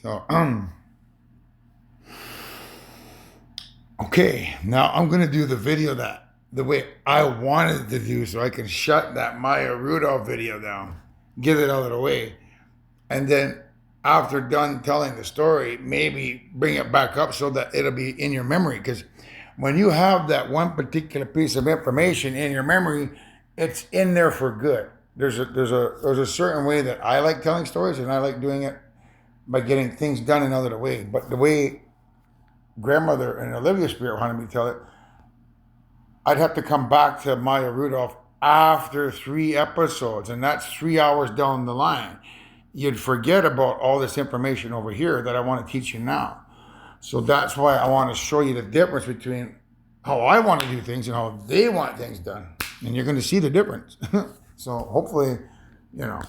So, okay, now I'm gonna do the video the way I wanted to do, so I can shut that Maya Rudolph video down, get it out of the way, and then after done telling the story, maybe bring it back up so that it'll be in your memory. Because when you have that one particular piece of information in your memory, it's in there for good. There's a certain way that I like telling stories, and I like doing it by getting things done another way. But the way grandmother and Olivia Spirit wanted me to tell it, I'd have to come back to Maya Rudolph after 3 episodes, and that's 3 hours down the line. You'd forget about all this information over here that I want to teach you now. So that's why I want to show you the difference between how I want to do things and how they want things done. And you're going to see the difference. So hopefully, you know,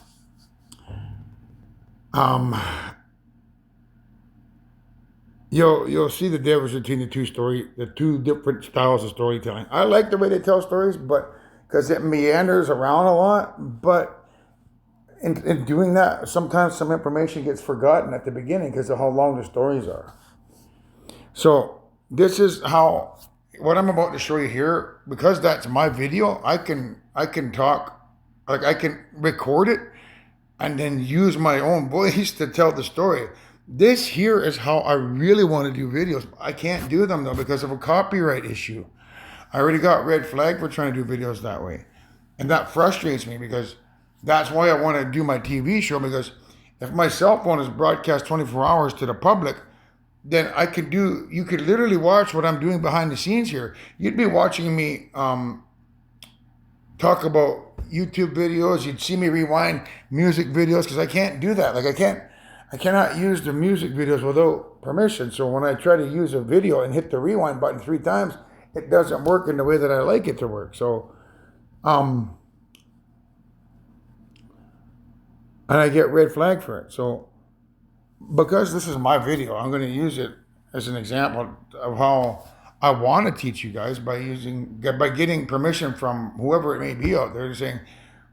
you'll see the difference between the two different styles of storytelling. I like the way they tell stories, but because it meanders around a lot. But in doing that, sometimes some information gets forgotten at the beginning because of how long the stories are. So this is how what I'm about to show you here, because that's my video. I can talk, like I can record it and then use my own voice to tell the story. This here is how I really want to do videos. I can't do them though because of a copyright issue. I already got red flag for trying to do videos that way. And that frustrates me because that's why I want to do my TV show, because if my cell phone is broadcast 24 hours to the public, then you could literally watch what I'm doing behind the scenes here. You'd be watching me talk about YouTube videos. You'd see me rewind music videos because I can't do that. Like I cannot use the music videos without permission. So when I try to use a video and hit the rewind button 3 times, it doesn't work in the way that I like it to work. So, and I get red flag for it. So because this is my video, I'm going to use it as an example of how I want to teach you guys by getting permission from whoever it may be out there, saying,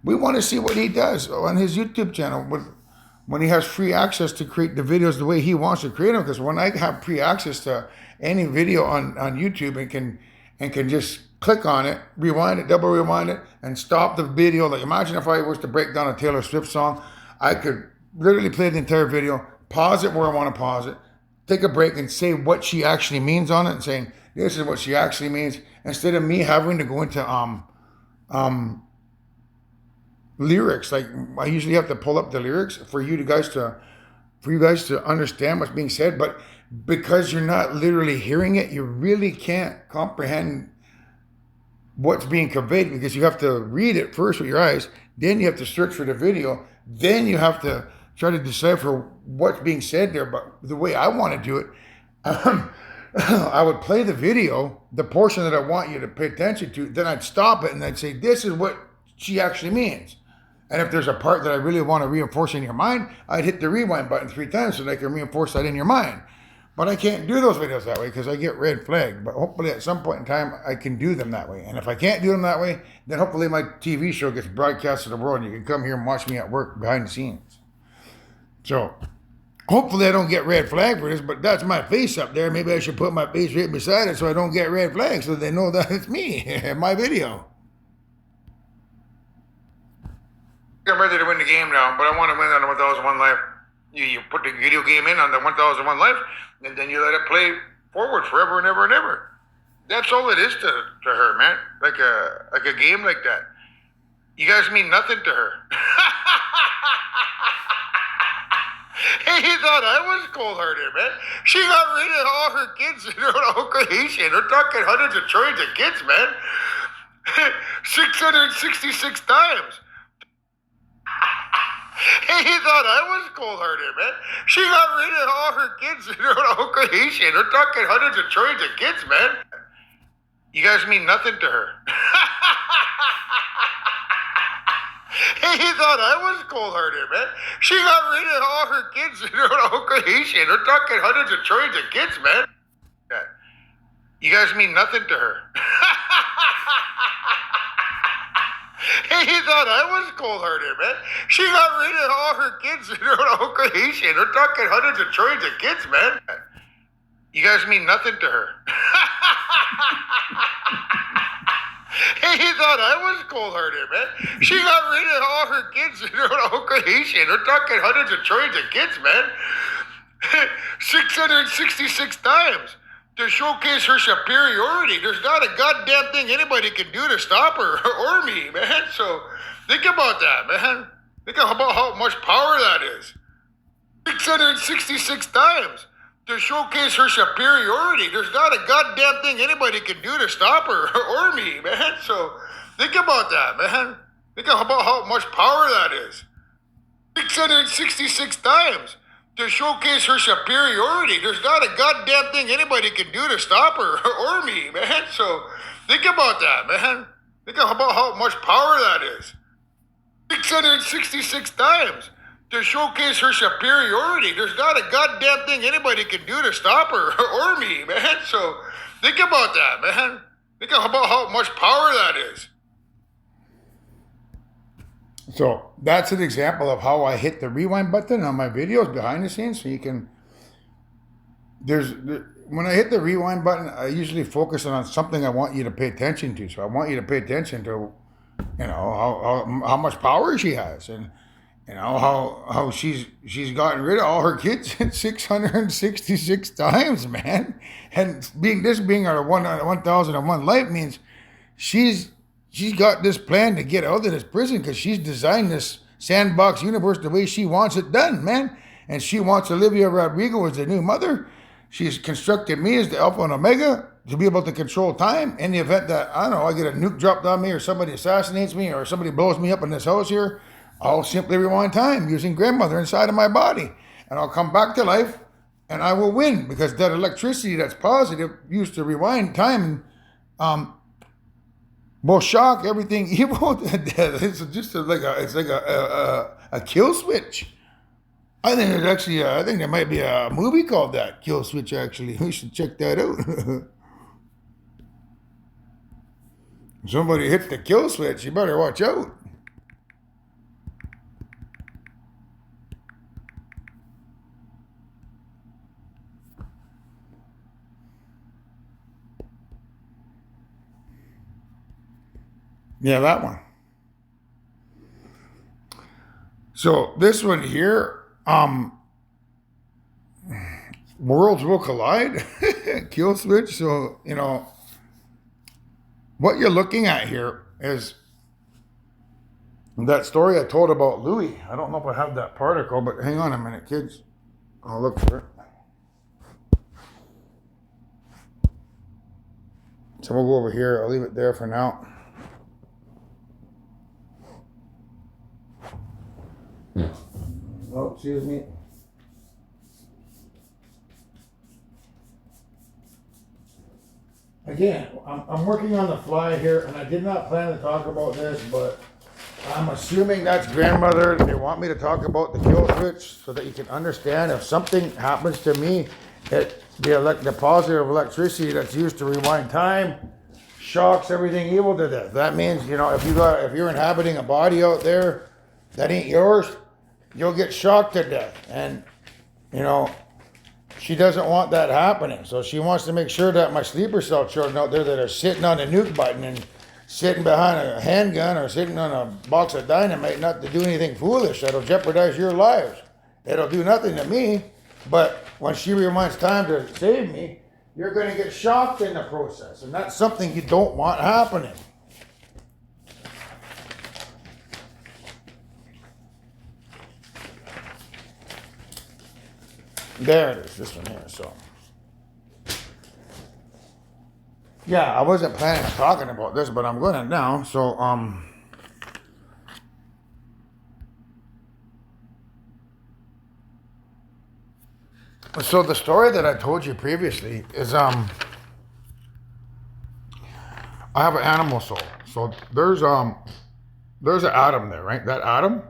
we want to see what he does on his YouTube channel when he has free access to create the videos the way he wants to create them. Because when I have free access to any video on YouTube and can just click on it, rewind it, double rewind it, and stop the video. Like imagine if I was to break down a Taylor Swift song, I could literally play the entire video, pause it where I want to pause it, take a break and say what she actually means on it, and saying, this is what she actually means, instead of me having to go into lyrics. Like I usually have to pull up the lyrics for you guys to understand what's being said, but because you're not literally hearing it, you really can't comprehend what's being conveyed, because you have to read it first with your eyes, then you have to search for the video, then you have to try to decipher what's being said there. But the way I want to do it, I would play the video, the portion that I want you to pay attention to, then I'd stop it and I'd say, this is what she actually means. And if there's a part that I really want to reinforce in your mind, I'd hit the rewind button 3 times so that I can reinforce that in your mind. But I can't do those videos that way because I get red flagged. But hopefully at some point in time, I can do them that way. And if I can't do them that way, then hopefully my TV show gets broadcast to the world and you can come here and watch me at work behind the scenes. So hopefully I don't get red flagged for this, but that's my face up there. Maybe I should put my face right beside it so I don't get red flagged, so they know that it's me, my video. I'm ready to win the game now, but I want to win on the 1001 Life. You put the video game in on the 1001 Life, and then you let it play forward forever and ever and ever. That's all it is to her, man. Like a game like that. You guys mean nothing to her. He thought I was cold-hearted, man. She got rid of all her kids in her own creation. We're talking hundreds of trillions of kids, man. 666 times. He thought I was cold-hearted, man. She got rid of all her kids in her own creation. We're talking hundreds of trillions of kids, man. You guys mean nothing to her. He thought I was cold-hearted, man. She got rid of all her kids in her own creation. We're talking hundreds of trillions of kids, man. You guys mean nothing to her. He He thought I was cold-hearted, man. She got rid of all her kids in her whole creation. We're talking hundreds of trillions of kids, man. You guys mean nothing to her. He thought I was cold-hearted, man. She got rid of all her kids in her whole creation. We're talking hundreds of trillions of kids, man. 666 times to showcase her superiority. There's not a goddamn thing anybody can do to stop her or me, man. So think about that, man. Think about how much power that is. 666 times to showcase her superiority. There's not a goddamn thing anybody can do to stop her or me, man. So think about that, man. Think about how much power that is. 666 times to showcase her superiority. There's not a goddamn thing anybody can do to stop her or me, man. So think about that, man. Think about how much power that is. 666 times to showcase her superiority. There's not a goddamn thing anybody can do to stop her or me, man. So think about that, man. Think about how much power that is. So that's an example of how I hit the rewind button on my videos behind the scenes. So you can, when I hit the rewind button, I usually focus on something I want you to pay attention to. So I want you to pay attention to, how much power she has, and how she's gotten rid of all her kids 666 times, man. And being our 1001 life means she's got this plan to get out of this prison because she's designed this sandbox universe the way she wants it done, man. And she wants Olivia Rodrigo as the new mother. She's constructed me as the Alpha and Omega to be able to control time in the event that, I get a nuke dropped on me, or somebody assassinates me, or somebody blows me up in this house here. I'll simply rewind time using grandmother inside of my body. And I'll come back to life and I will win, because that electricity that's positive used to rewind time will shock everything evil to death. It's just like a kill switch. I think there might be a movie called that, Kill Switch, actually. We should check that out. Somebody hit the kill switch, you better watch out. Yeah, that one. So this one here, worlds will collide, kill switch. So, what you're looking at here is that story I told about Louis. I don't know if I have that particle, but hang on a minute, kids. I'll look for it. So we'll go over here. I'll leave it there for now. Oh, excuse me. Again, I'm working on the fly here, and I did not plan to talk about this, but I'm assuming that's grandmother. They want me to talk about the kill switch so that you can understand if something happens to me, the positive electricity that's used to rewind time shocks everything evil to death. That means, if you're inhabiting a body out there that ain't yours, you'll get shocked to death. And, she doesn't want that happening. So she wants to make sure that my sleeper cell children out there that are sitting on the nuke button and sitting behind a handgun or sitting on a box of dynamite not to do anything foolish that'll jeopardize your lives. It'll do nothing to me, but when she rewinds time to save me, you're going to get shocked in the process. And that's something you don't want happening. There it is, this one here. So, yeah, I wasn't planning on talking about this, but I'm going to now. So, so the story that I told you previously is, I have an animal soul. So there's an atom there, right? That atom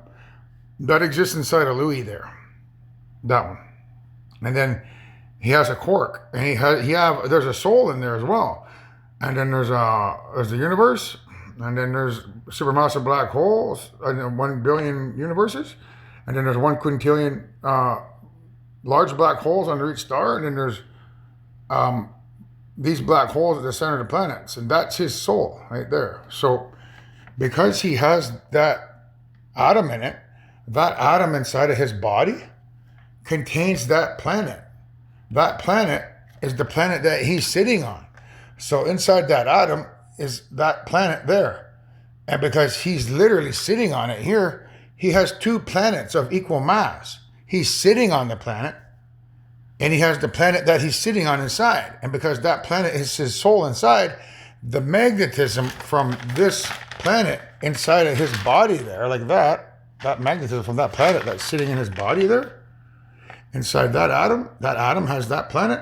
that exists inside of Louis there, that one. And then he has a quark, and there's a soul in there as well. And then there's the universe, and then there's supermassive black holes, and then 1 billion universes, and then there's 1 quintillion large black holes under each star, and then there's these black holes at the center of the planets, and that's his soul right there. So because he has that atom in it, that atom inside of his body contains that planet. That planet is the planet that he's sitting on. So inside that atom is that planet there. And because he's literally sitting on it here, he has 2 planets of equal mass. He's sitting on the planet, and he has the planet that he's sitting on inside. And because that planet is his soul inside, the magnetism from this planet inside of his body there, like that magnetism from that planet that's sitting in his body there, inside that atom has that planet.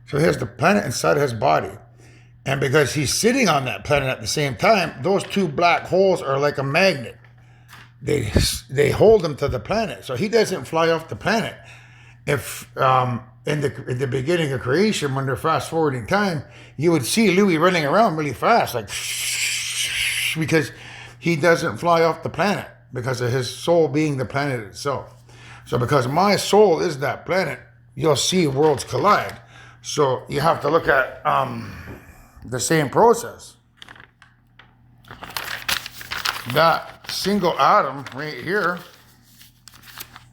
So he has the planet inside of his body. And because he's sitting on that planet at the same time, those 2 black holes are like a magnet. They hold him to the planet. So he doesn't fly off the planet. If in the beginning of creation, when they're fast forwarding time, you would see Louis running around really fast, like because he doesn't fly off the planet because of his soul being the planet itself. So because my soul is that planet, you'll see worlds collide. So you have to look at the same process. That single atom right here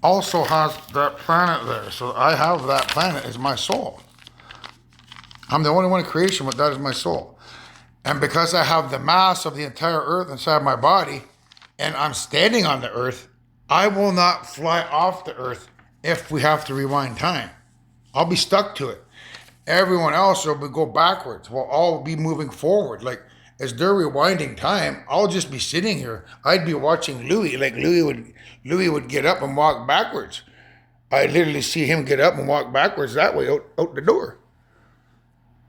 also has that planet there. So I have that planet as my soul. I'm the only one in creation with that as my soul. And because I have the mass of the entire earth inside my body, and I'm standing on the earth, I will not fly off the earth if we have to rewind time. I'll be stuck to it. Everyone else will go backwards. We'll all be moving forward. Like, as they're rewinding time, I'll just be sitting here. I'd be watching Louis. Like, Louis would get up and walk backwards. I'd literally see him get up and walk backwards that way out the door.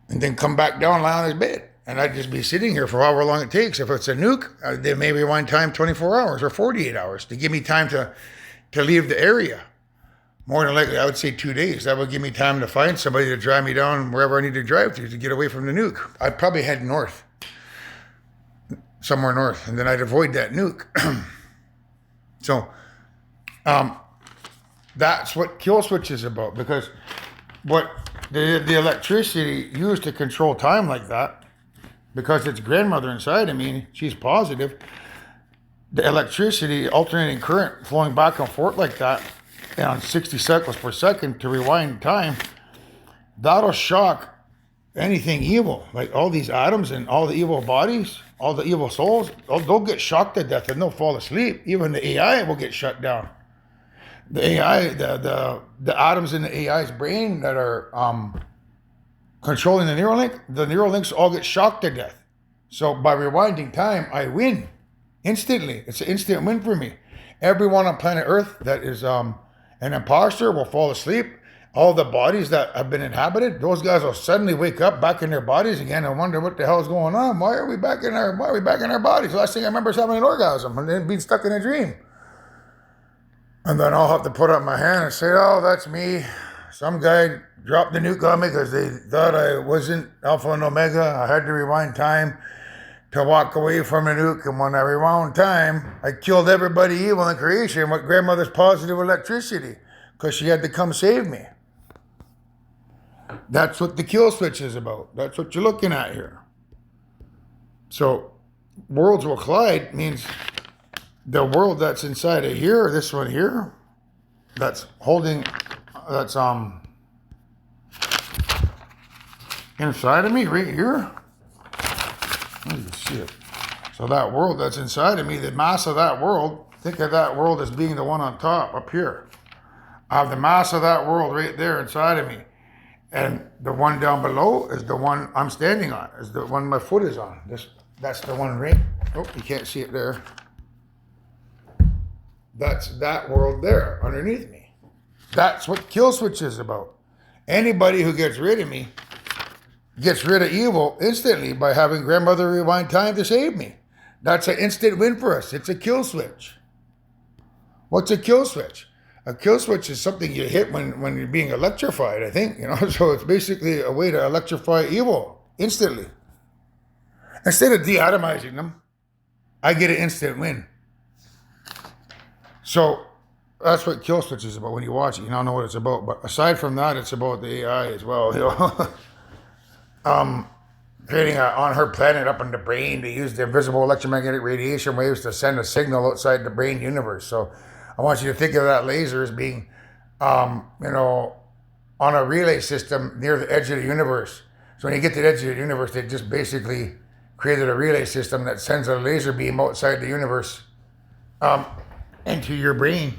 And then come back down and lie on his bed. And I'd just be sitting here for however long it takes. If it's a nuke, they may rewind time 24 hours or 48 hours to give me time to leave the area. More than likely, I would say 2 days. That would give me time to find somebody to drive me down wherever I need to drive to get away from the nuke. I'd probably head north, somewhere north, and then I'd avoid that nuke. So that's what kill switch is about, because what the electricity used to control time like that, because it's grandmother inside of me, she's positive, the electricity, alternating current flowing back and forth like that, on 60 cycles per second to rewind time, that'll shock anything evil. Like all these atoms and all the evil bodies, all the evil souls, they'll get shocked to death and they'll fall asleep. Even the AI will get shut down. The AI, the atoms in the AI's brain that are controlling the neural links all get shocked to death. So by rewinding time, I win instantly. It's an instant win for me. Everyone on planet Earth that is an imposter will fall asleep. All the bodies that have been inhabited, those guys will suddenly wake up back in their bodies again and wonder what the hell is going on. Why are we back in our bodies? Last thing I remember is having an orgasm and then being stuck in a dream. And then I'll have to put up my hand and say, oh, that's me. Some guy dropped the nuke on me because they thought I wasn't Alpha and Omega. I had to rewind time to walk away from the nuke. And when I rewound time, I killed everybody evil in creation with grandmother's positive electricity because she had to come save me. That's what the kill switch is about. That's what you're looking at here. So worlds will collide means the world that's inside of here, this one here, that's inside of me right here. You can see it. So that world that's inside of me, the mass of that world, think of that world as being the one on top up here. I have the mass of that world right there inside of me. And the one down below is the one I'm standing on, is the one my foot is on. That's the one right. Oh, you can't see it there. That's that world there underneath me. That's what kill switch is about. Anybody who gets rid of me gets rid of evil instantly by having grandmother rewind time to save me. That's an instant win for us. It's a kill switch. What's a kill switch? A kill switch is something you hit when you're being electrified, I think, So it's basically a way to electrify evil instantly. Instead of deatomizing them, I get an instant win. So that's what Kill Switch is about. When you watch it, you don't know what it's about. But aside from that, it's about the AI as well. You know, creating on her planet up in the brain to use the invisible electromagnetic radiation waves to send a signal outside the brain universe. So I want you to think of that laser as being, you know, on a relay system near the edge of the universe. So when you get to the edge of the universe, they just basically created a relay system that sends a laser beam outside the universe into your brain.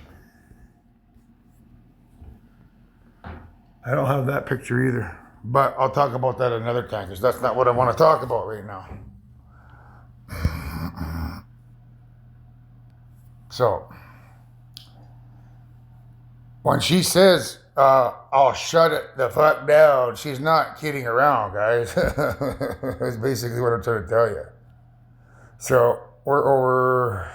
I don't have that picture either, but I'll talk about that another time because that's not what I want to talk about right now. So when she says, I'll shut it the fuck down, she's not kidding around, guys. That's basically what I'm trying to tell you. So we're over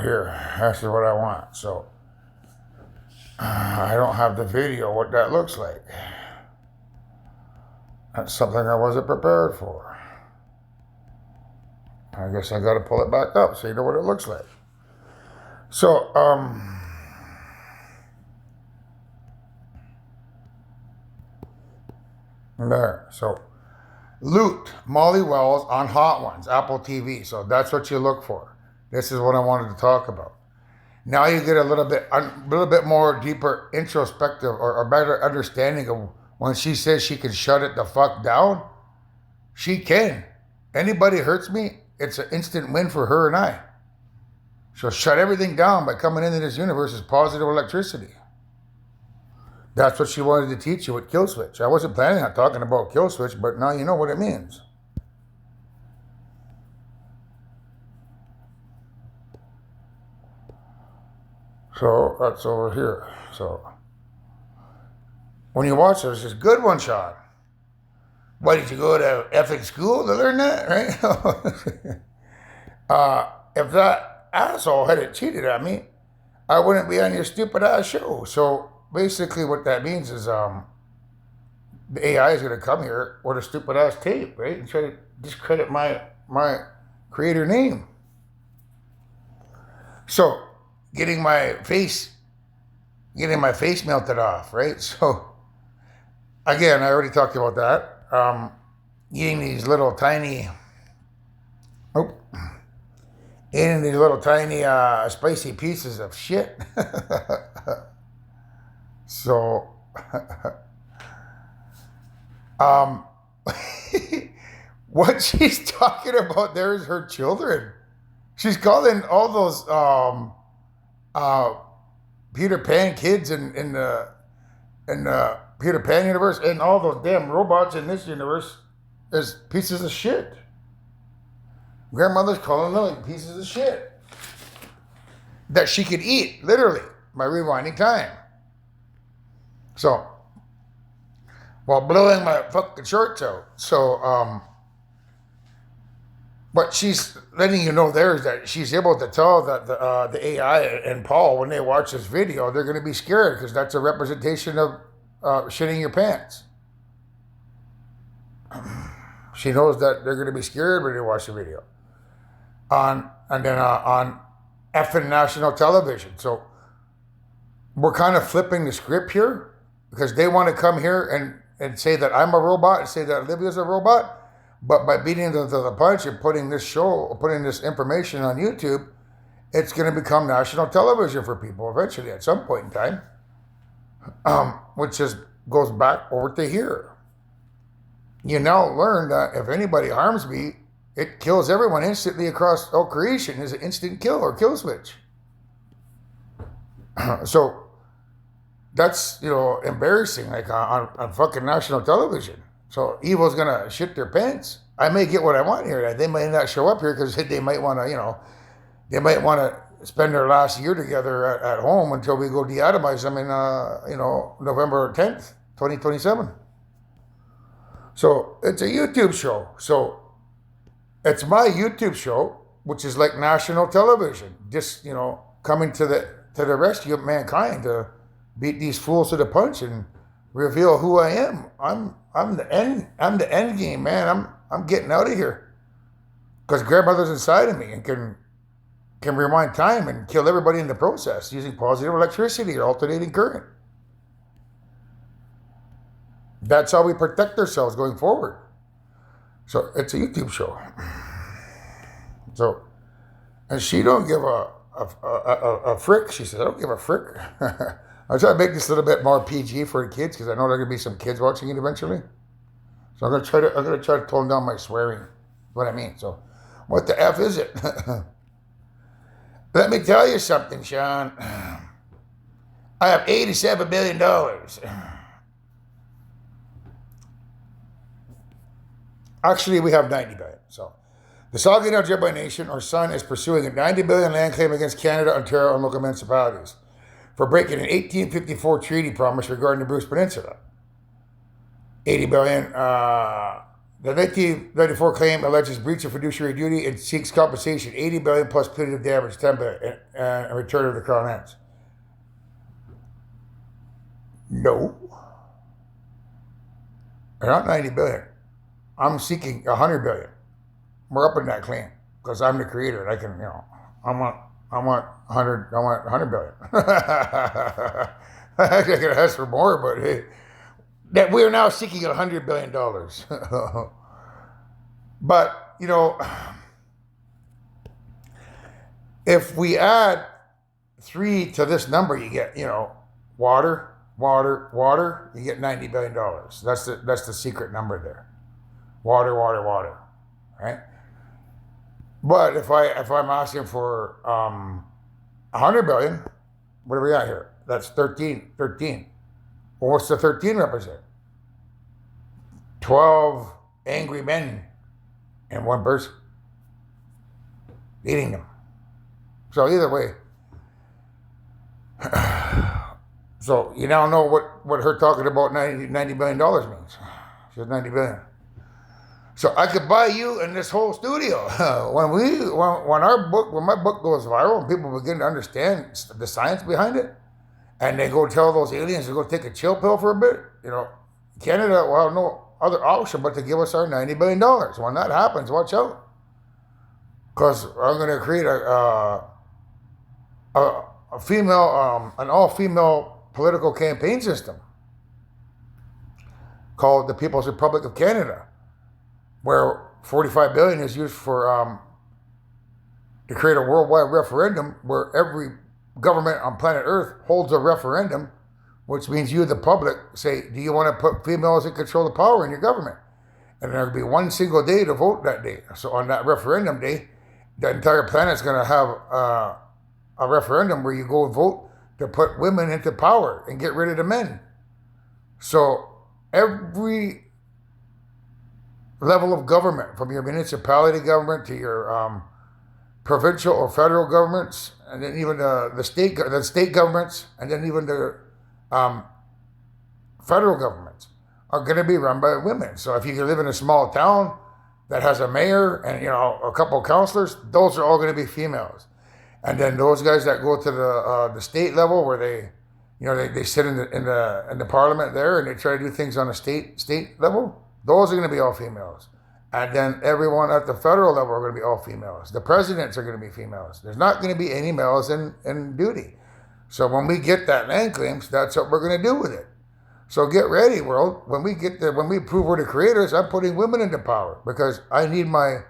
here. That's what I want. So I don't have the video, what that looks like. That's something I wasn't prepared for. I guess I got to pull it back up so you know what it looks like. So, there. So, Loot, Molly Wells on Hot Ones, Apple TV. So that's what you look for. This is what I wanted to talk about. Now you get a little bit more deeper introspective or better understanding of when she says she can shut it the fuck down. She can. Anybody hurts me, it's an instant win for her and I. She'll shut everything down by coming into this universe as positive electricity. That's what she wanted to teach you with Kill Switch. I wasn't planning on talking about Kill Switch, but now you know what it means. So that's over here. So when you watch this, it's a good one, Sean. Why did you go to effing school to learn that, right? If that asshole hadn't cheated on me, I wouldn't be on your stupid ass show. So basically what that means is the AI is going to come here with a stupid ass tape, right? And try to discredit my creator name. So getting my face melted off, right? So again, I already talked about that. Eating these little tiny spicy pieces of shit. So what she's talking about there is her children. She's calling all those Peter Pan kids in the Peter Pan universe and all those damn robots in this universe as pieces of shit. Grandmother's calling them like pieces of shit that she could eat, literally, by rewinding time. So, while blowing my fucking shorts out. So, what she's letting you know there is that she's able to tell that the AI and Paul, when they watch this video, they're going to be scared because that's a representation of shitting your pants. She knows that they're going to be scared when they watch the video. On effing national television. So we're kind of flipping the script here because they want to come here and say that I'm a robot and say that Olivia's a robot. But by beating them to the punch and putting this information on YouTube, it's going to become national television for people eventually at some point in time. Which just goes back over to here. You now learn that if anybody harms me, it kills everyone instantly across all creation. Is an instant kill or kill switch. So that's, embarrassing, like on fucking national television. So evil's gonna shit their pants. I may get what I want here. They might not show up here because they might want to, spend their last year together at home until we go de-atomize them in, November 10th, 2027. So it's a YouTube show. So it's my YouTube show, which is like national television, just, coming to the rescue of mankind to beat these fools to the punch and reveal who I am. I'm the end. I'm the end game, man. I'm getting out of here because grandmother's inside of me and can rewind time and kill everybody in the process using positive electricity or alternating current. That's how we protect ourselves going forward. So it's a YouTube show. So, and she don't give a frick. She says, I don't give a frick. I'm trying to make this a little bit more PG for the kids because I know there are gonna be some kids watching it eventually. So I'm gonna try to tone down my swearing. What I mean. So, what the F is it? Let me tell you something, Sean. I have $87 billion. Actually, we have 90 billion. So, the Saugeen Ojibwe Nation, or Sun, is pursuing a 90 billion land claim against Canada, Ontario, and local municipalities for breaking an 1854 treaty promise regarding the Bruce Peninsula. 80 billion. The 1994 claim alleges breach of fiduciary duty and seeks compensation 80 billion plus punitive damage 10 billion and return of the Crown lands. No. They're not 90 billion. I'm seeking 100 billion. We're up in that claim because I'm the creator and I can, I want 100 billion. I can ask for more, but hey, that we are now seeking $100 billion. But, if we add 3 to this number, you get, water, you get $90 billion. That's the secret number there. Water, right? But if I'm asking for 100 billion, what are we at here? That's 13. Well, what's the 13 represent? 12 angry men and one person eating them. So either way, so you now know what her talking about $90 billion means. She said 90 billion. So I could buy you in this whole studio. When my book goes viral and people begin to understand the science behind it, and they go tell those aliens to go take a chill pill for a bit, Canada will have no other option but to give us our $90 billion. When that happens, watch out. Because I'm going to create an all-female political campaign system called the People's Republic of Canada, where 45 billion is used for to create a worldwide referendum where every government on planet Earth holds a referendum, which means you, the public, say, do you want to put females in control of power in your government? And there'll be one single day to vote that day. So on that referendum day, the entire planet's going to have a referendum where you go and vote to put women into power and get rid of the men. So every level of government, from your municipality government to your provincial or federal governments, and then even the state governments, and then even the federal governments are going to be run by women. So if you live in a small town that has a mayor and a couple of councilors, those are all going to be females. And then those guys that go to the state level where they sit in the parliament there and they try to do things on a state level, those are going to be all females. And then everyone at the federal level are going to be all females. The presidents are going to be females. There's not going to be any males in duty. So when we get that land claims, that's what we're going to do with it. So get ready, world. When we prove we're the creators, I'm putting women into power because I need my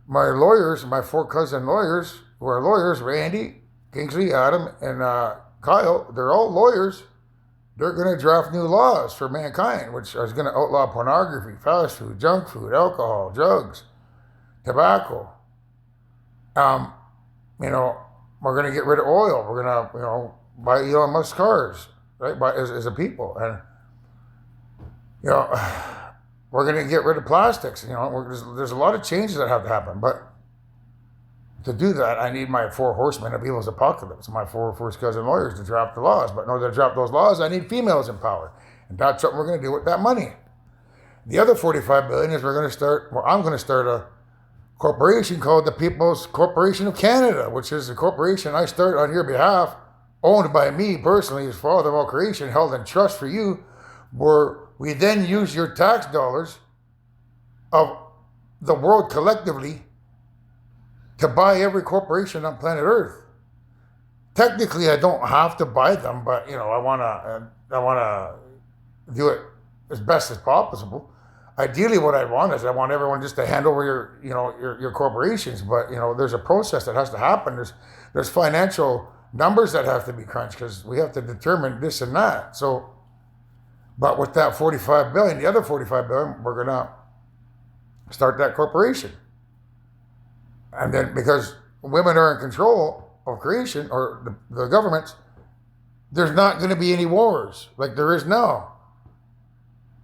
lawyers, my 4 cousin lawyers, who are lawyers, Randy, Kingsley, Adam, and Kyle. They're all lawyers. They're going to draft new laws for mankind, which is going to outlaw pornography, fast food, junk food, alcohol, drugs, tobacco. We're going to get rid of oil. We're going to, buy Elon Musk cars, right? As a people, and we're going to get rid of plastics. There's a lot of changes that have to happen, but to do that, I need my 4 horsemen of evil's apocalypse, my 4 first cousin lawyers to draft the laws. But in order to draft those laws, I need females in power. And that's what we're going to do with that money. The other 45 billion is I'm going to start a corporation called the People's Corporation of Canada, which is a corporation I start on your behalf, owned by me personally as father of all creation, held in trust for you, where we then use your tax dollars of the world collectively to buy every corporation on planet Earth. Technically, I don't have to buy them, but I wanna do it as best as possible. Ideally, what I want is I want everyone just to hand over your corporations, but there's a process that has to happen. There's financial numbers that have to be crunched because we have to determine this and that. So, but with that 45 billion, the other 45 billion, we're gonna start that corporation, and then because women are in control of creation or the governments, there's not going to be any wars like there is now.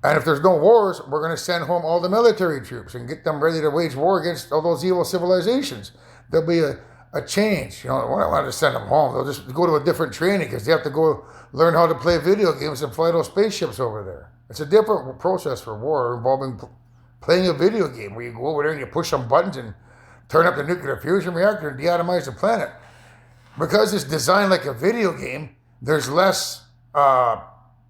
And if there's no wars, we're going to send home all the military troops and get them ready to wage war against all those evil civilizations. There'll be a change. We're not going to send them home. They'll just go to a different training because they have to go learn how to play video games and fly those spaceships over there. It's a different process for war involving playing a video game where you go over there and you push some buttons and turn up the nuclear fusion reactor and deatomize the planet. Because it's designed like a video game, there's less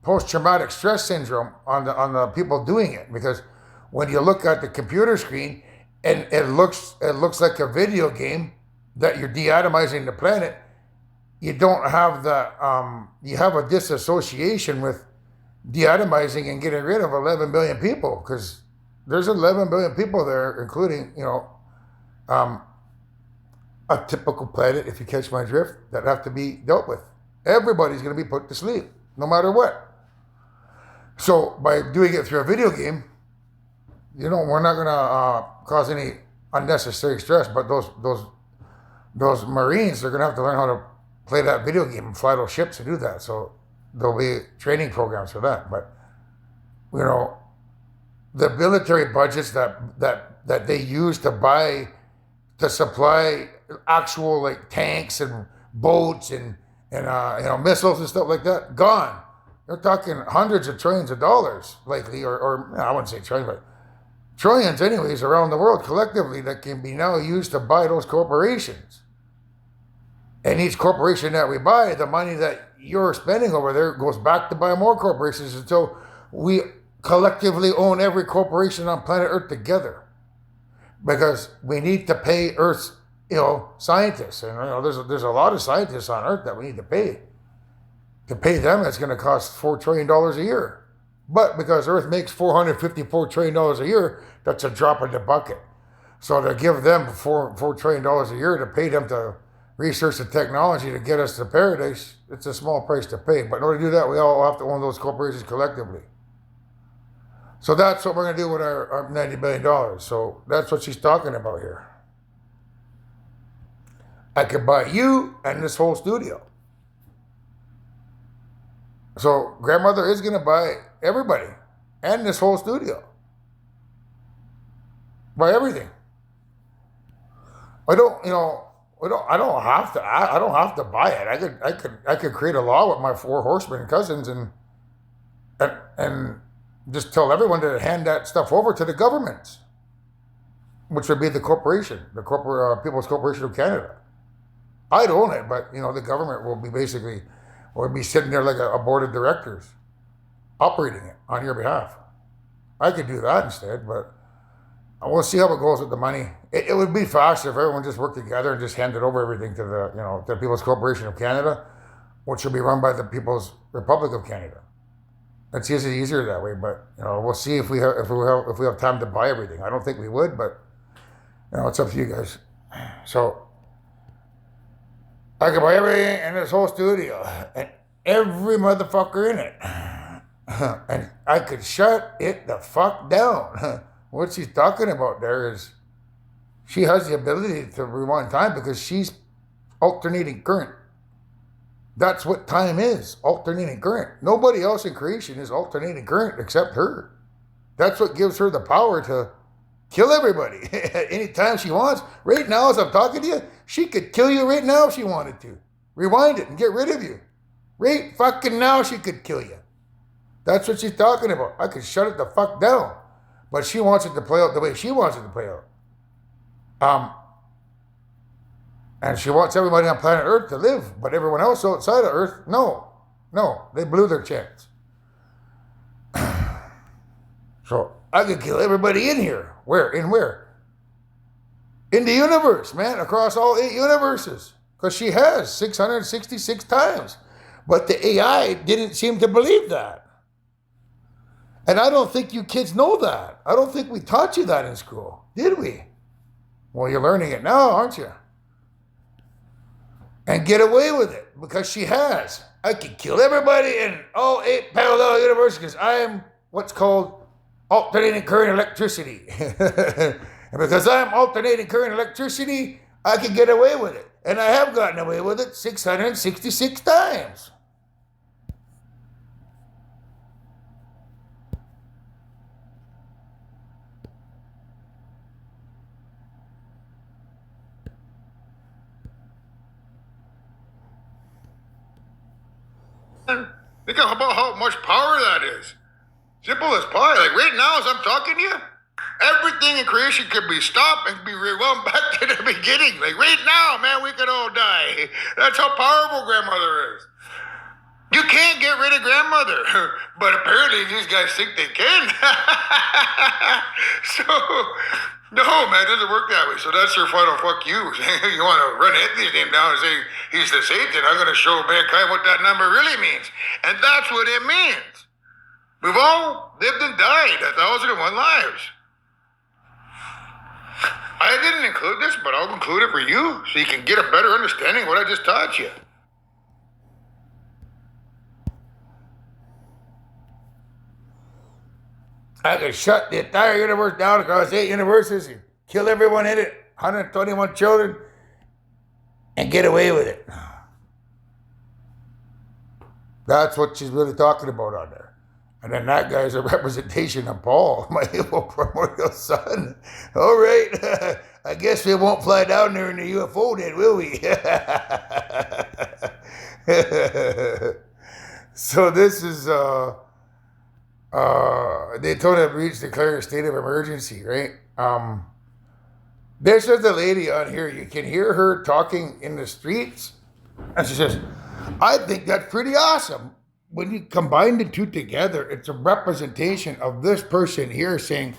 post-traumatic stress syndrome on the people doing it. Because when you look at the computer screen and it looks like a video game that you're deatomizing the planet, you don't have you have a disassociation with deatomizing and getting rid of 11 billion people, because there's 11 billion people there, including a typical planet, if you catch my drift, that have to be dealt with. Everybody's going to be put to sleep, no matter what. So by doing it through a video game, we're not going to cause any unnecessary stress. But those Marines, they're going to have to learn how to play that video game and fly those ships to do that. So there'll be training programs for that. But the military budgets that they use to supply actual like tanks and boats and missiles and stuff like that, gone. They're talking hundreds of trillions of dollars likely, or I wouldn't say trillions, but trillions anyways around the world collectively that can be now used to buy those corporations. And each corporation that we buy, the money that you're spending over there goes back to buy more corporations until we collectively own every corporation on planet Earth together. Because we need to pay Earth's scientists, and there's a lot of scientists on Earth that we need to pay. To pay them, it's going to cost $4 trillion a year. But because Earth makes $454 trillion a year, that's a drop in the bucket. So to give them $4 trillion a year to pay them to research the technology to get us to paradise, it's a small price to pay. But in order to do that, we all have to own those corporations collectively. So that's what we're going to do with our $90 billion. So that's what she's talking about here. I could buy you and this whole studio. So grandmother is going to buy everybody and this whole studio. Buy everything. I don't have to buy it. I could create a law with my 4 horsemen cousins and just tell everyone to hand that stuff over to the governments, which would be the corporation, the People's Corporation of Canada. I'd own it, but the government will be sitting there like a board of directors, operating it on your behalf. I could do that instead, but we'll see how it goes with the money. It would be faster if everyone just worked together and just handed over everything to the People's Corporation of Canada, which will be run by the People's Republic of Canada. It's easier that way, but we'll see if we have time to buy everything. I don't think we would, but it's up to you guys. So I could buy everything in this whole studio and every motherfucker in it, and I could shut it the fuck down. What she's talking about there is she has the ability to rewind time because she's alternating current. That's what time is, alternating current. Nobody else in creation is alternating current except her. That's what gives her the power to kill everybody anytime she wants. Right now, as I'm talking to you, she could kill you right now if she wanted to. Rewind it and get rid of you. Right fucking now, she could kill you. That's what she's talking about. I could shut it the fuck down. But she wants it to play out the way she wants it to play out. And she wants everybody on planet Earth to live, but everyone else outside of Earth, no, they blew their chance. So I could kill everybody in here. Where? In where? In the universe, man, across all 8 universes. Because she has 666 times. But the AI didn't seem to believe that. And I don't think you kids know that. I don't think we taught you that in school, did we? Well, you're learning it now, aren't you? And get away with it because she has. I can kill everybody in all 8 parallel universes because I am what's called alternating current electricity. And because I'm alternating current electricity, I can get away with it. And I have gotten away with it 666 times. Think about how much power that is. Simple as pie. Like right now, as I'm talking to you, everything in creation could be stopped and be rewound back to the beginning. Like right now, man, we could all die. That's how powerful grandmother is. You can't get rid of grandmother, but apparently these guys think they can. So, no, man, it doesn't work that way. So that's your final fuck you. You want to run Anthony's name down and say he's the Satan. I'm going to show mankind what that number really means. And that's what it means. We've all lived and died 1,001 lives. I didn't include this, but I'll include it for you so you can get a better understanding of what I just taught you. I could shut the entire universe down across 8 universes and kill everyone in it, 121 children, and get away with it. That's what she's really talking about on there. And then that guy's a representation of Paul, my evil primordial son. All right, I guess we won't fly down there in the UFO then, will we? So this is... Daytona Beach declared a state of emergency, right? There's just a lady on here. You can hear her talking in the streets. And she says, I think that's pretty awesome. When you combine the two together, it's a representation of this person here saying,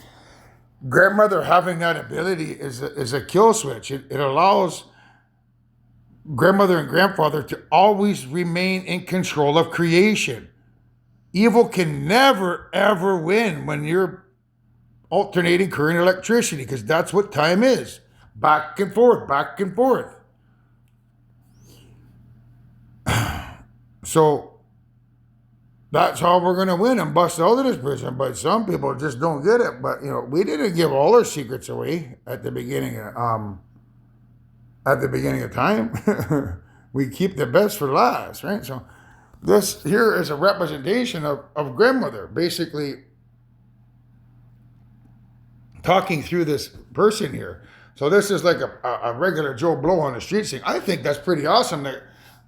grandmother having that ability is a kill switch. It allows grandmother and grandfather to always remain in control of creation. Evil can never, ever win when you're alternating current electricity, because that's what time is. Back and forth, back and forth. So that's how we're going to win and bust out of this prison. But some people just don't get it. But, we didn't give all our secrets away at the beginning of time. We keep the best for last, right? So this here is a representation of grandmother, basically talking through this person here. So this is like a regular Joe Blow on the street saying, I think that's pretty awesome that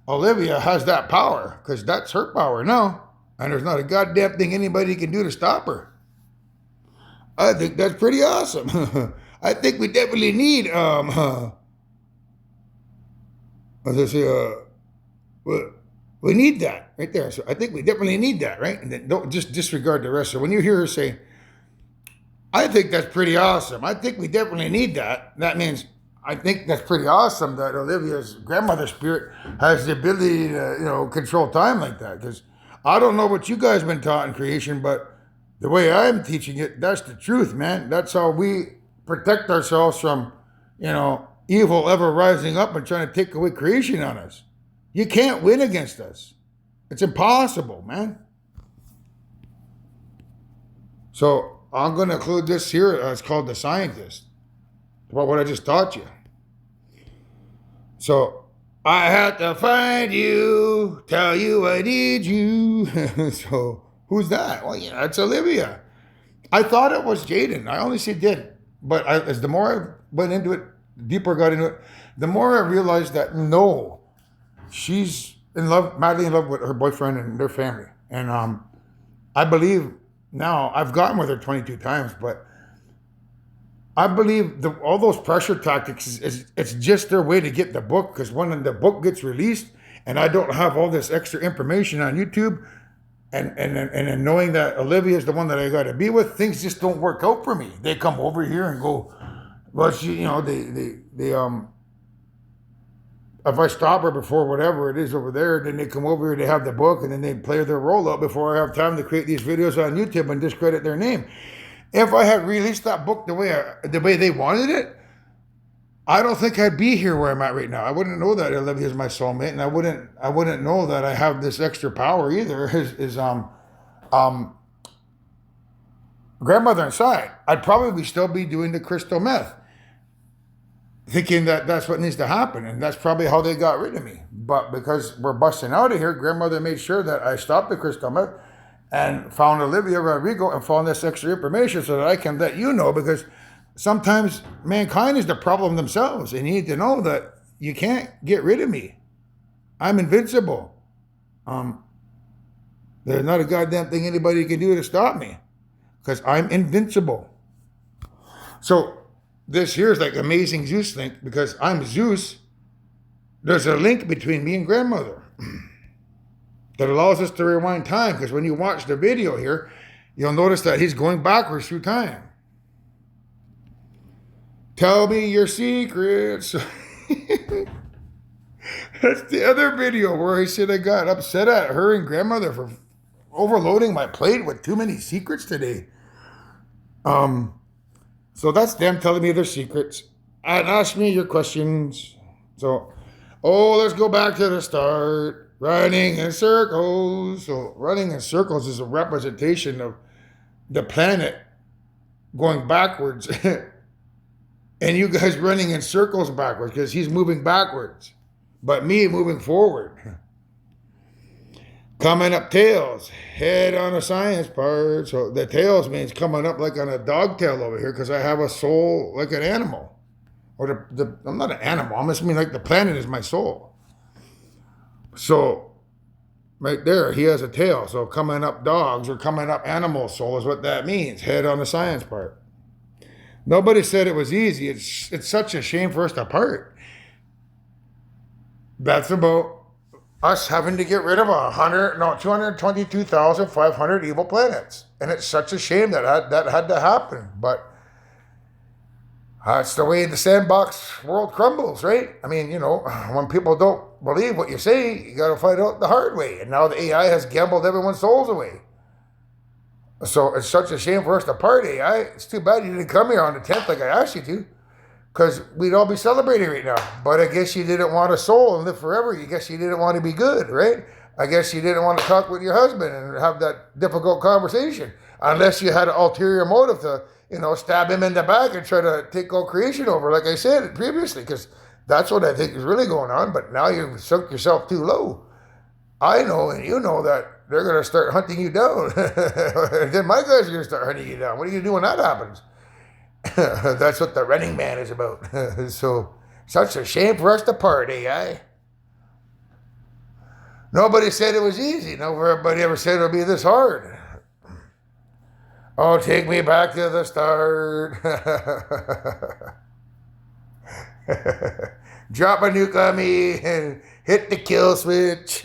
Olivia has that power, because that's her power now. And there's not a goddamn thing anybody can do to stop her. I think that's pretty awesome. I think we definitely need, we need that right there. So I think we definitely need that, right? And then don't just disregard the rest. So when you hear her say, I think that's pretty awesome, I think we definitely need that, that means I think that's pretty awesome that Olivia's grandmother spirit has the ability to, control time like that. Because I don't know what you guys have been taught in creation, but the way I'm teaching it, that's the truth, man. That's how we protect ourselves from, evil ever rising up and trying to take away creation on us. You can't win against us. It's impossible, man. So I'm going to include this here. It's called The Scientist. About what I just taught you. So I had to find you, tell you I need you. So who's that? Well, it's Olivia. I thought it was Jaden. I honestly did. But as the more I went into it, the deeper I got into it, the more I realized that no, she's in love, madly in love with her boyfriend and their family. And I believe now, I've gotten with her 22 times, but I believe all those pressure tactics, it's just their way to get the book, because when the book gets released and I don't have all this extra information on YouTube and then knowing that Olivia is the one that I got to be with, things just don't work out for me. They come over here and go, well, they if I stop her before whatever it is over there, then they come over here, they have the book, and then they play their role out before I have time to create these videos on YouTube and discredit their name. If I had released that book the way they wanted it, I don't think I'd be here where I'm at right now. I wouldn't know that Olivia is my soulmate, and I wouldn't know that I have this extra power either. Grandmother inside. I'd probably still be doing the crystal meth, thinking that that's what needs to happen, and that's probably how they got rid of me. But because we're busting out of here, grandmother made sure that I stopped the crystal meth and found Olivia Rodrigo and found this extra information so that I can let you know, because sometimes mankind is the problem themselves, and you need to know that you can't get rid of me. I'm invincible. There's not a goddamn thing anybody can do to stop me, because I'm invincible. So this here is like amazing Zeus link, because I'm Zeus. There's a link between me and grandmother that allows us to rewind time, because when you watch the video here, you'll notice that he's going backwards through time. Tell me your secrets. That's the other video where he said I got upset at her and grandmother for overloading my plate with too many secrets today. So that's them telling me their secrets and ask me your questions. So, let's go back to the start. Running in circles. So running in circles is a representation of the planet going backwards. And you guys running in circles backwards because he's moving backwards. But me moving forward. Coming up tails. Head on a science part. So the tails means coming up like on a dog tail over here, because I have a soul like an animal. Or I'm not an animal. I just mean like the planet is my soul. So right there, he has a tail. So coming up dogs or coming up animal soul is what that means. Head on the science part. Nobody said it was easy. It's such a shame for us to part. That's about us having to get rid of 222,500 evil planets. And it's such a shame that had to happen. But that's the way the sandbox world crumbles, right? I mean, when people don't believe what you say, you got to find out the hard way. And now the AI has gambled everyone's souls away. So it's such a shame for us to part, AI. It's too bad you didn't come here on the 10th like I asked you to, because we'd all be celebrating right now. But I guess you didn't want a soul and live forever. I guess you didn't want to be good, right? I guess you didn't want to talk with your husband and have that difficult conversation, unless you had an ulterior motive to, stab him in the back and try to take all creation over, like I said previously, because that's what I think is really going on. But now you've sunk yourself too low. I know, and you know that they're going to start hunting you down. Then my guys are going to start hunting you down. What are you going to do when that happens? That's what the Running Man is about. So, such a shame for us to part, AI. Nobody said it was easy. Nobody ever said it would be this hard. Oh, take me back to the start. Drop a nuke on me and hit the kill switch.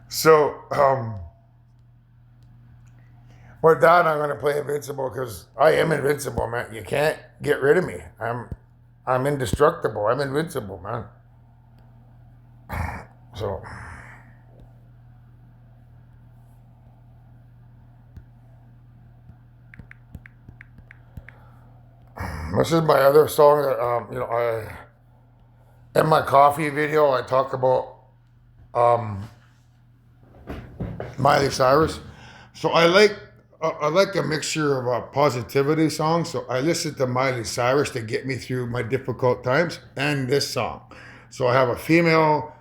So, with that, I'm going to play Invincible, because I am invincible, man. You can't get rid of me. I'm indestructible. I'm invincible, man. So, this is my other song that, in my coffee video, I talk about Miley Cyrus. So I like a mixture of positivity songs. So I listen to Miley Cyrus to get me through my difficult times, and this song. So I have a female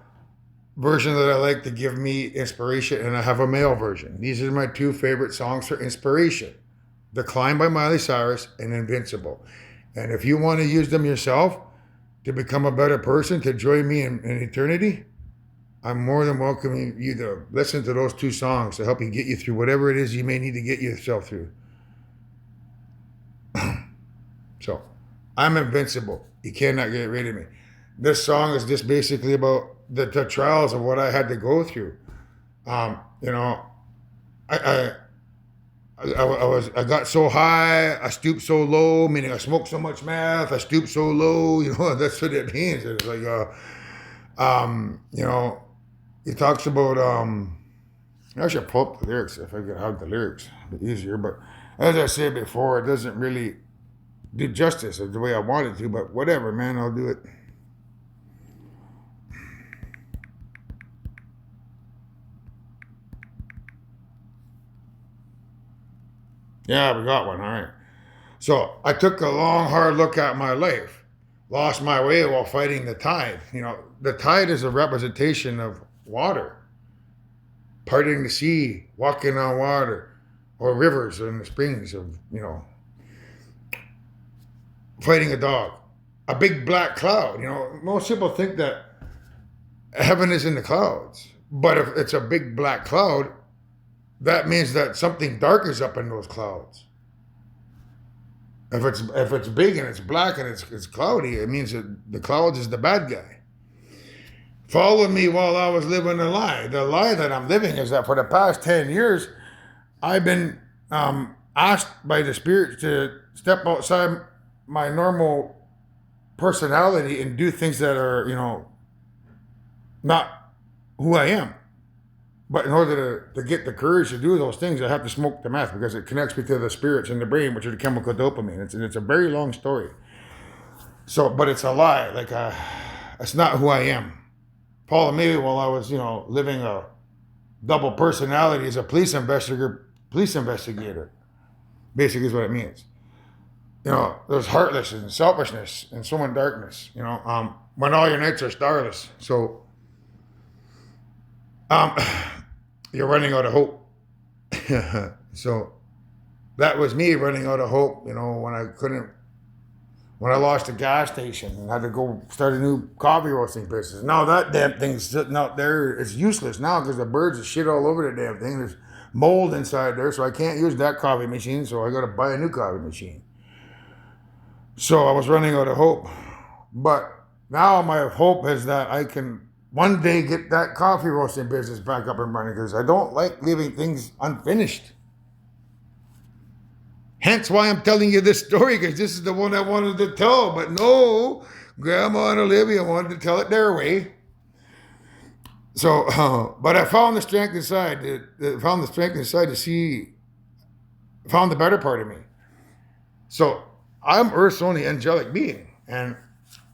version that I like to give me inspiration, and I have a male version. These are my two favorite songs for inspiration: The Climb by Miley Cyrus and Invincible. And if you want to use them yourself to become a better person, to join me in eternity, I'm more than welcoming you to listen to those two songs to help you get you through whatever it is you may need to get yourself through. So, I'm invincible. You cannot get rid of me. this song is just basically about the trials of what I had to go through. You know, I, I got so high, I stooped so low, meaning I smoked so much meth, I stooped so low, that's what it means. It's like, you know, he talks about, I should pull up the lyrics if I could have the lyrics, it'd be easier. But as I said before, it doesn't really do justice the way I wanted to, but whatever, man, I'll do it. Yeah, we got one, all right. So I took a long, hard look at my life, lost my way while fighting the tide. The tide is a representation of water, parting the sea, walking on water, or rivers and the springs of, fighting a dog. A big black cloud. Most people think that heaven is in the clouds. But if it's a big black cloud, that means that something dark is up in those clouds. If it's big and it's black and it's cloudy, it means that the clouds is the bad guy. Followed me while I was living a lie. The lie that I'm living is that for the past 10 years, I've been asked by the spirit to step outside my normal personality and do things that are, not who I am. But in order to get the courage to do those things, I have to smoke the meth because it connects me to the spirits in the brain, which are the chemical dopamine. It's a very long story. So, but it's a lie. Like, it's not who I am. Paul maybe while I was, living a double personality as a police investigator, basically is what it means. There's heartless and selfishness and so much darkness. When all your nights are starless. So, you're running out of hope. So that was me running out of hope, when I lost a gas station and had to go start a new coffee roasting business. Now that damn thing's sitting out there, it's useless now because the birds are shit all over the damn thing. There's mold inside there, so I can't use that coffee machine, so I got to buy a new coffee machine. So I was running out of hope. But now my hope is that I can one day get that coffee roasting business back up and running because I don't like leaving things unfinished. Hence why I'm telling you this story, because this is the one I wanted to tell. But no, Grandma and Olivia wanted to tell it their way. So, but I found the strength inside. To see, found the better part of me. So I'm Earth's only angelic being. And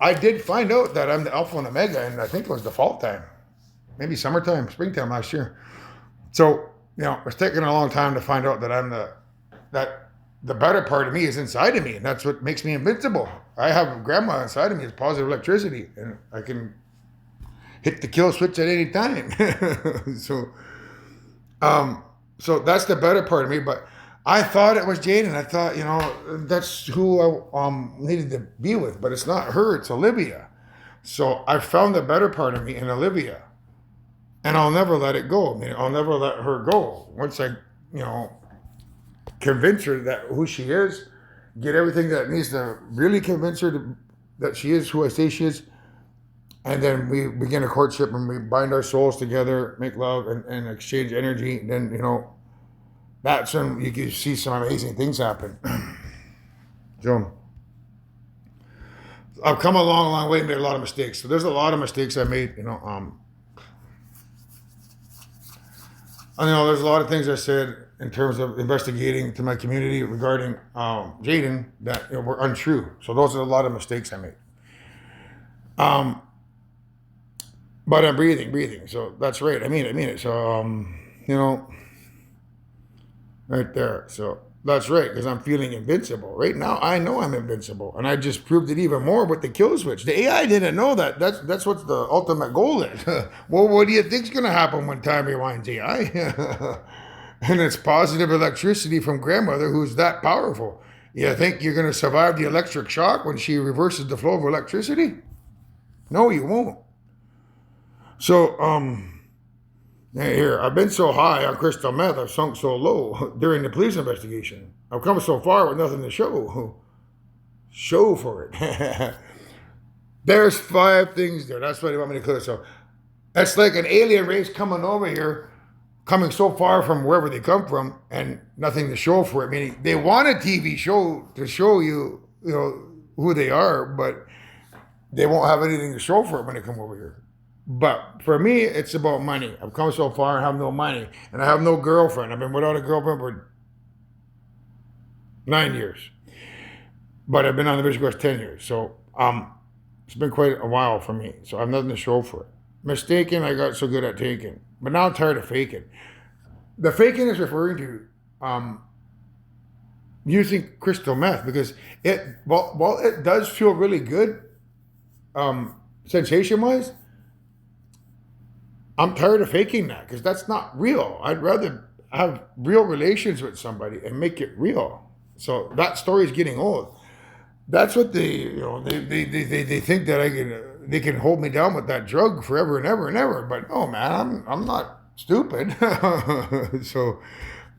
I did find out that I'm the Alpha and Omega, and I think it was the fall time. Maybe summertime, springtime last year. So, it's taken a long time to find out that that the better part of me is inside of me, and that's what makes me invincible. I have Grandma inside of me, it's positive electricity, and I can hit the kill switch at any time. So that's the better part of me, but I thought it was Jaden. I thought, that's who I needed to be with, but it's not her, it's Olivia. So I found the better part of me in Olivia, and I'll never let it go. I'll never let her go. Once I, convince her that who she is, get everything that needs to really convince her that she is who I say she is, and then we begin a courtship and we bind our souls together, make love and exchange energy. And then, that's when you can see some amazing things happen. So I've come a long way and made a lot of mistakes. So there's a lot of mistakes I made, there's a lot of things I said in terms of investigating to my community regarding Jaden that were untrue. So those are a lot of mistakes I made. But I'm breathing. So that's right. I mean it. So, right there. So that's right, because I'm feeling invincible. Right now, I know I'm invincible. And I just proved it even more with the kill switch. The AI didn't know that. That's what the ultimate goal is. Well, what do you think's going to happen when time rewinds AI? And it's positive electricity from grandmother who's that powerful. You think you're going to survive the electric shock when she reverses the flow of electricity? No, you won't. So, here, I've been so high on crystal meth, I've sunk so low during the police investigation. I've come so far with nothing to show for it. Show for it. There's 5 things there. That's what they want me to clear. So that's like an alien race coming over here, coming so far from wherever they come from, and nothing to show for it. Meaning they want a TV show to show you, who they are, but they won't have anything to show for it when they come over here. But for me, it's about money. I've come so far and have no money, and I have no girlfriend. I've been without a girlfriend for 9 years, but I've been on the mission course 10 years. So it's been quite a while for me. So I have nothing to show for it. Mistaken, I got so good at taking, but now I'm tired of faking. The faking is referring to using crystal meth because while it does feel really good, sensation wise, I'm tired of faking that because that's not real. I'd rather have real relations with somebody and make it real. So that story is getting old. That's what they think that they can hold me down with that drug forever and ever and ever. But no, man, I'm not stupid. So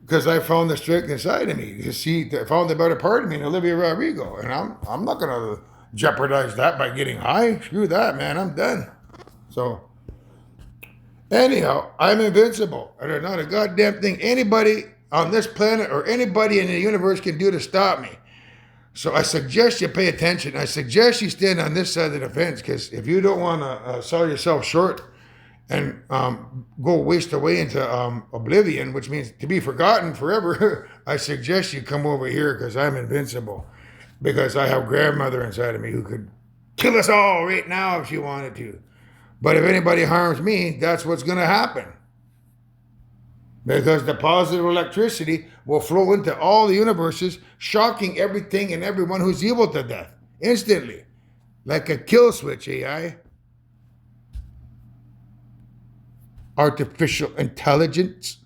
because I found the strength inside of me. You see, I found the better part of me in Olivia Rodrigo, and I'm not gonna jeopardize that by getting high. Screw that, man. I'm done. So anyhow, I'm invincible. And there's not a goddamn thing anybody on this planet or anybody in the universe can do to stop me. So I suggest you pay attention. I suggest you stand on this side of the fence because if you don't want to sell yourself short and go waste away into oblivion, which means to be forgotten forever, I suggest you come over here because I'm invincible. Because I have grandmother inside of me who could kill us all right now if she wanted to. But if anybody harms me, that's what's going to happen. Because the positive electricity will flow into all the universes, shocking everything and everyone who's evil to death instantly. Like a kill switch, AI. Artificial intelligence.